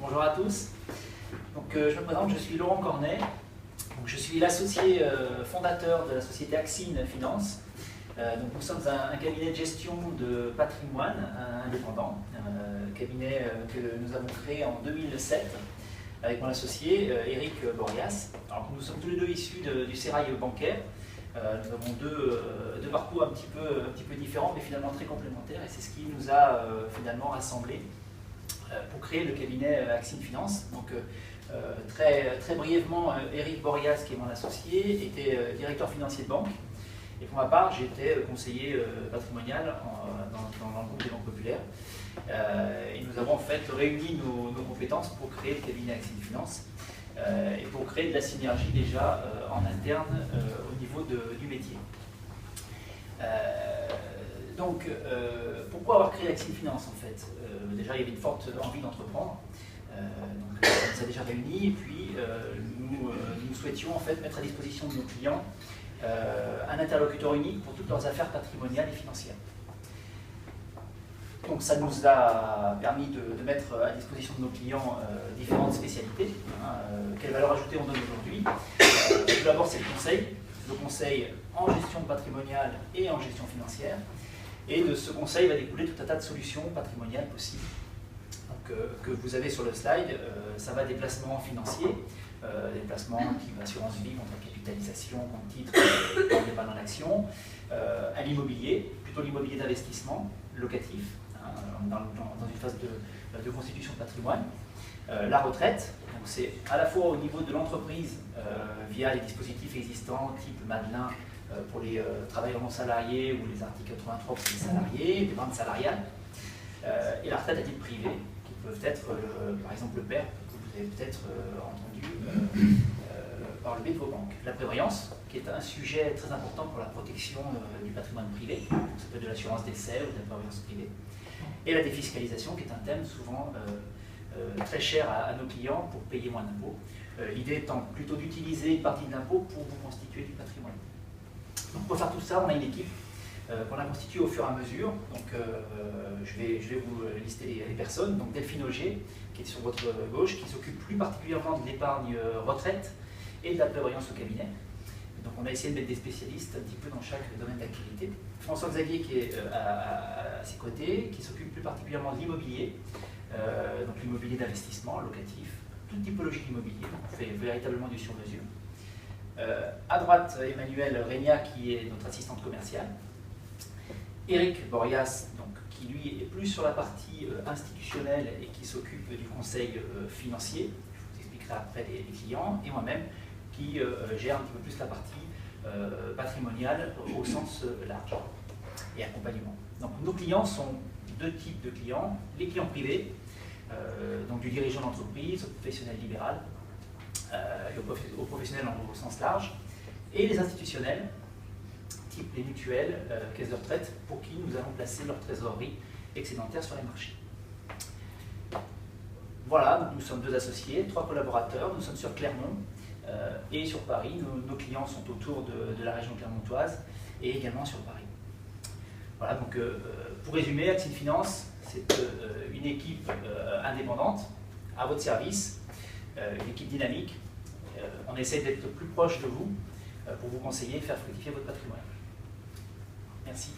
Bonjour à tous. Donc, je me présente, je suis Laurent Cornet. Donc, je suis l'associé fondateur de la société Axine Finance. Donc, nous sommes un cabinet de gestion de patrimoine indépendant, cabinet que nous avons créé en 2007 avec mon associé Eric Borias. Alors, nous sommes tous les deux issus du sérail bancaire. Nous avons deux parcours un petit peu différents, mais finalement très complémentaires, et c'est ce qui nous a finalement rassemblés pour créer le cabinet Axine Finance. Donc, très brièvement, Eric Borias, qui est mon associé, était directeur financier de banque, et pour ma part, j'étais conseiller patrimonial dans le groupe des banques populaires. Et nous avons en fait réuni nos compétences pour créer le cabinet Axine Finance. Et pour créer de la synergie déjà en interne au niveau du métier. Donc, pourquoi avoir créé Axine Finance en fait? Déjà, il y avait une forte envie d'entreprendre, donc on s'est déjà réunis, et puis nous souhaitions en fait mettre à disposition de nos clients un interlocuteur unique pour toutes leurs affaires patrimoniales et financières. Donc ça nous a permis de mettre à disposition de nos clients différentes spécialités. Quelle valeur ajoutée on donne aujourd'hui? Tout d'abord, c'est le conseil en gestion patrimoniale et en gestion financière. Et de ce conseil va découler tout un tas de solutions patrimoniales possibles. Donc, que vous avez sur le slide, ça va des placements financiers, des placements type assurance vie, contre capitalisation, compte titre, épargne en action, à l'immobilier, plutôt l'immobilier d'investissement, locatif, dans une phase de constitution de patrimoine. La retraite, c'est à la fois au niveau de l'entreprise via les dispositifs existants type Madelin pour les travailleurs non salariés ou les articles 83 pour les salariés, des ventes salariales, et la retraite à titre privé qui peuvent être par exemple le PER que vous avez peut-être entendu par le biais de vos banques. La prévoyance qui est un sujet très important pour la protection du patrimoine privé, ça peut être de l'assurance décès ou de la prévoyance privée. Et la défiscalisation, qui est un thème souvent très cher à nos clients pour payer moins d'impôts. L'idée étant plutôt d'utiliser une partie de l'impôt pour vous constituer du patrimoine. Donc pour faire tout ça, on a une équipe qu'on a constituée au fur et à mesure. Donc je vais vous lister les personnes. Donc Delphine Auger, qui est sur votre gauche, qui s'occupe plus particulièrement de l'épargne retraite et de la prévoyance au cabinet. Donc on a essayé de mettre des spécialistes un petit peu dans chaque domaine d'activité. François Xavier qui est à ses côtés, qui s'occupe plus particulièrement de l'immobilier, donc l'immobilier d'investissement, locatif, toute typologie d'immobilier, on fait véritablement du sur-mesure. À droite, Emmanuel Régna qui est notre assistante commerciale. Eric Borias, donc, qui lui est plus sur la partie institutionnelle et qui s'occupe du conseil financier, je vous expliquerai après les clients, et moi-même, qui gère un petit peu plus la partie patrimoniale au sens large et accompagnement. Donc nos clients sont deux types de clients, les clients privés, donc du dirigeant d'entreprise au professionnel libéral et au professionnel au sens large, et les institutionnels, type les mutuelles, caisses de retraite, pour qui nous allons placer leur trésorerie excédentaire sur les marchés. Voilà, donc nous sommes deux associés, 3 collaborateurs, nous sommes sur Clermont, et sur Paris, nos clients sont autour de la région clermontoise et également sur Paris. Voilà, donc pour résumer, Axine Finance, c'est une équipe indépendante à votre service, une équipe dynamique. On essaie d'être plus proche de vous pour vous conseiller et faire fructifier votre patrimoine. Merci.